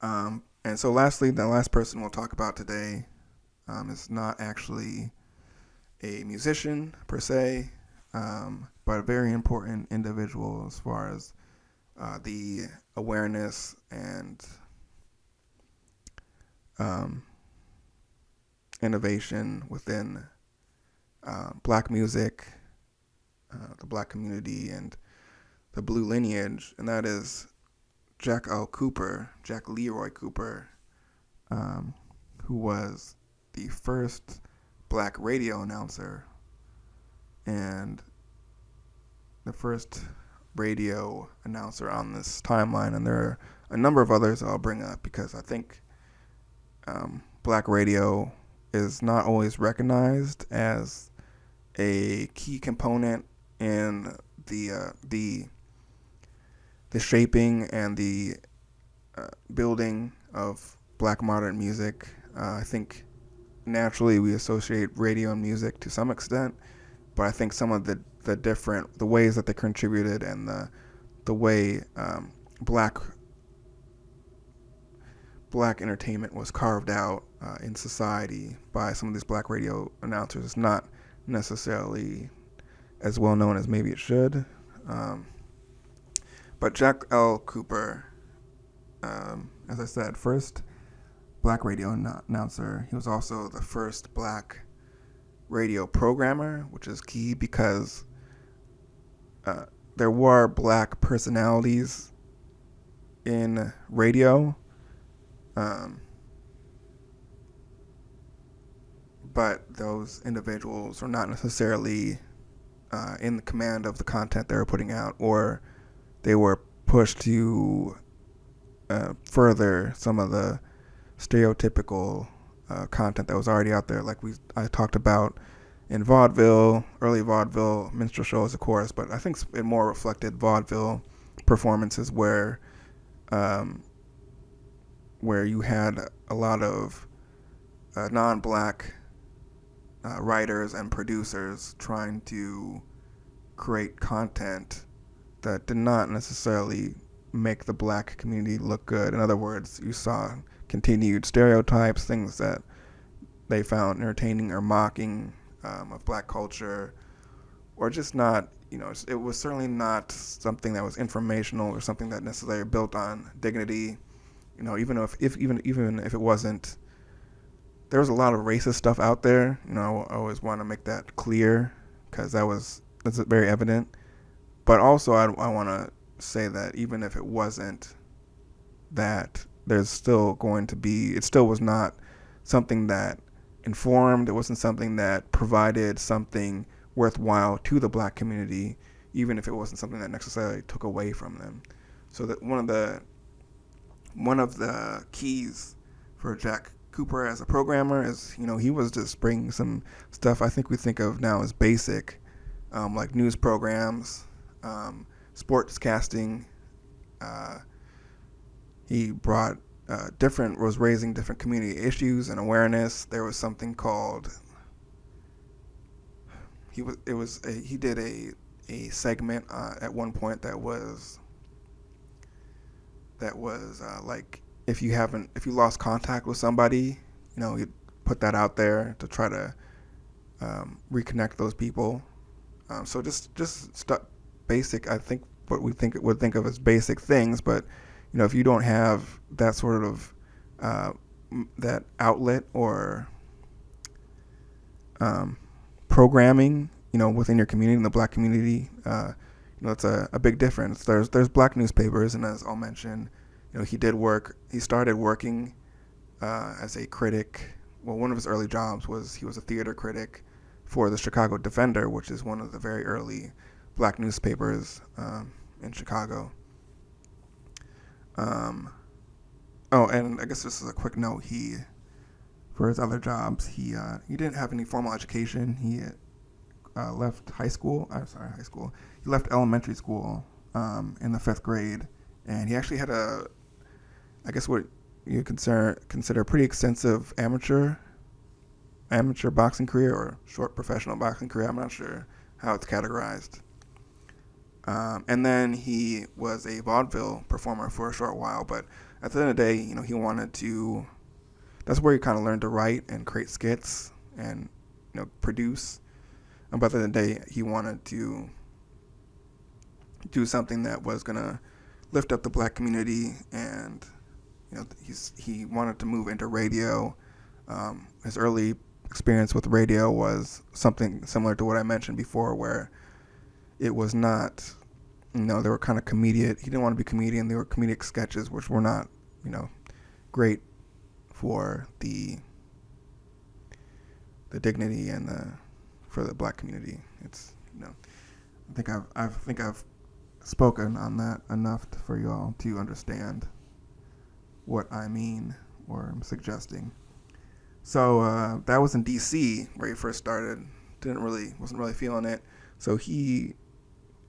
And so, lastly, the last person we'll talk about today is not actually a musician per se, but a very important individual as far as the awareness and um, innovation within black music, the black community, and the blue lineage, and that is Jack Leroy Cooper, um, who was the first black radio announcer and the first radio announcer on this timeline. And there are a number of others I'll bring up because I think black radio is not always recognized as a key component in the shaping and the building of black modern music. I think naturally we associate radio and music to some extent, but I think some of the ways that they contributed and the way black black entertainment was carved out in society by some of these black radio announcers is not necessarily as well known as maybe it should. Um, but Jack L. Cooper, as I said, first black radio announcer. He was also the first black radio programmer, which is key because there were black personalities in radio, um, but those individuals were not necessarily in the command of the content they were putting out, or they were pushed to further some of the stereotypical content that was already out there, like I talked about in vaudeville, early vaudeville, minstrel shows, of course, but I think it more reflected vaudeville performances um, where you had a lot of non-black writers and producers trying to create content that did not necessarily make the black community look good. In other words, you saw continued stereotypes, things that they found entertaining or mocking of black culture, or just not, it was certainly not something that was informational or something that necessarily built on dignity. Even if it wasn't, there was a lot of racist stuff out there. I always want to make that clear because that's very evident. But also, I want to say that even if it wasn't that, there's still going to be, it still was not something that informed, it wasn't something that provided something worthwhile to the black community, even if it wasn't something that necessarily took away from them. So that one of the keys for Jack Cooper as a programmer is, he was just bringing some stuff I think we think of now as basic, like news programs, sports casting. He brought was raising different community issues and awareness. There was something called, he did a segment at one point that was like, if you lost contact with somebody, you put that out there to try to reconnect those people. So just basic, I think what we would think of as basic things, but if you don't have that sort of that outlet or programming, within your community, in the black community, it's a big difference. There's black newspapers, and as I'll mention, he started working as a critic. Well, one of his early jobs was he was a theater critic for the Chicago Defender, which is one of the very early black newspapers in Chicago. And I guess this is a quick note. For his other jobs, he didn't have any formal education. He left high school. High school. He left elementary school in the 5th grade, and he actually had I guess what you consider a pretty extensive amateur boxing career or short professional boxing career. I'm not sure how it's categorized. And then he was a vaudeville performer for a short while, but at the end of the day, he wanted to. That's where he kind of learned to write and create skits and produce. And by the end of the day, he wanted to do something that was gonna lift up the black community, and he wanted to move into radio. His early experience with radio was something similar to what I mentioned before, where it was not, they were kind of comedic. He didn't want to be comedian. They were comedic sketches, which were not, great for the dignity and for the black community. It's, I think I've spoken on that enough for you all to understand what I mean or I'm suggesting. So that was in D.C. where he first started. Wasn't really feeling it. So he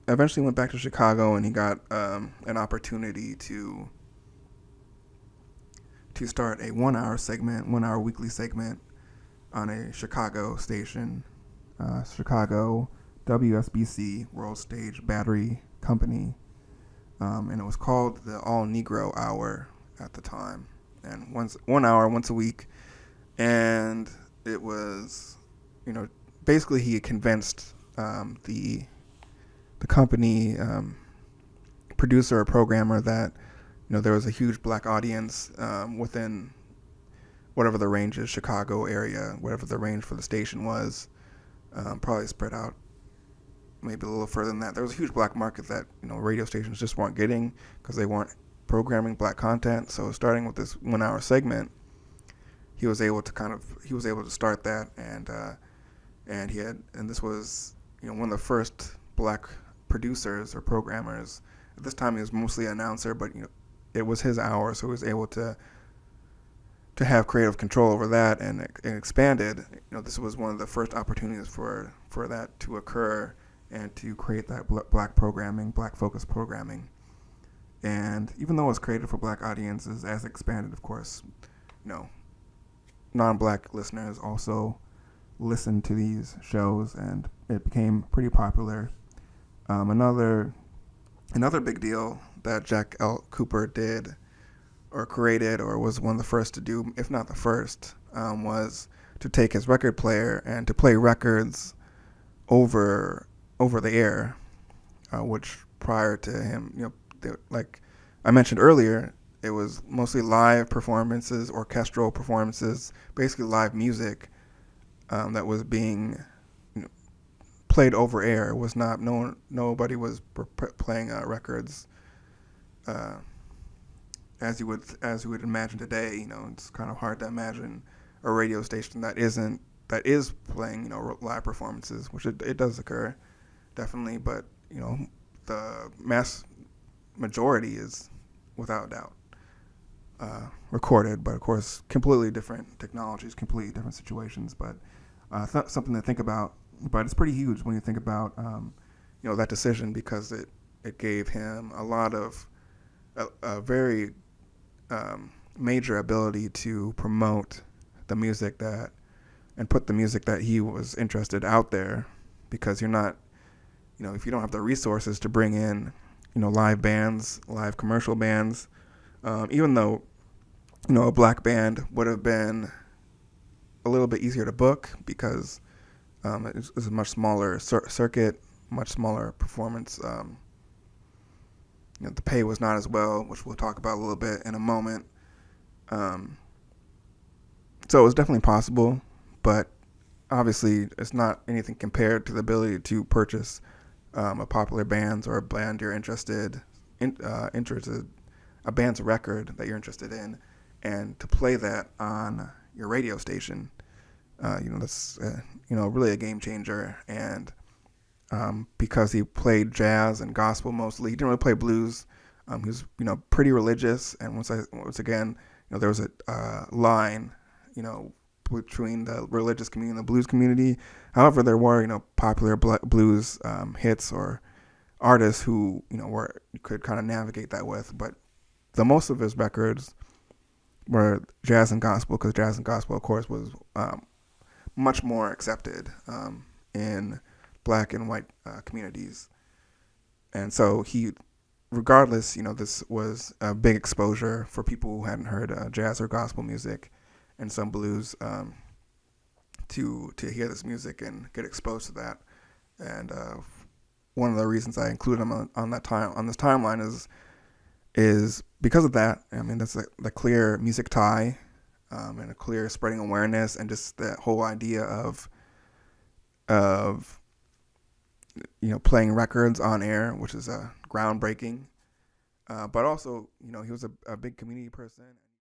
eventually went back to Chicago, and he got an opportunity to start a 1 hour weekly segment on a Chicago station, Chicago WSBC World Stage Battery Company, and it was called the All Negro Hour at the time, and 1 hour once a week, and it was, basically he convinced the company producer or programmer that there was a huge black audience within whatever the range is, Chicago area, whatever the range for the station was, probably spread out maybe a little further than that. There was a huge black market that radio stations just weren't getting because they weren't programming black content. So starting with this 1 hour segment, he was able to start that, and this was one of the first black producers or programmers. At this time he was mostly an announcer, but it was his hour, so he was able to have creative control over that, and it expanded. This was one of the first opportunities for that to occur and to create that black programming, black focused programming. And even though it was created for black audiences, as it expanded, of course, non-black listeners also listened to these shows, and it became pretty popular. Another big deal that Jack L. Cooper did or created, or was one of the first to do, if not the first, was to take his record player and to play records over the air, which prior to him, like I mentioned earlier, it was mostly live performances, orchestral performances, basically live music that was being played over air. It was not nobody was playing records as you would imagine today. It's kind of hard to imagine a radio station that is playing live performances, which it does occur definitely, but the mass majority is without doubt recorded, but of course completely different technologies, completely different situations, but something to think about. But it's pretty huge when you think about that decision, because it gave him a very major ability to promote the music and put the music that he was interested out there, because you're not, if you don't have the resources to bring in, live bands, live commercial bands, even though, a black band would have been a little bit easier to book because it's a much smaller circuit, much smaller performance. The pay was not as well, which we'll talk about a little bit in a moment. So it was definitely possible, but obviously it's not anything compared to the ability to purchase a popular band or a band you're interested, a band's record that you're interested in, and to play that on your radio station. That's really a game changer. And because he played jazz and gospel mostly, he didn't really play blues. He was pretty religious, and once again, there was a line between the religious community and the blues community. However, there were popular blues hits or artists who you could kind of navigate that with, but the most of his records were jazz and gospel, because jazz and gospel, of course, was much more accepted in black and white communities. And so he regardless, this was a big exposure for people who hadn't heard jazz or gospel music and some blues, to hear this music and get exposed to that. And one of the reasons I included him on that time on this timeline is because of that. I mean, that's the clear music tie, and a clear spreading awareness, and just that whole idea of playing records on air, which is groundbreaking. But also, he was a big community person.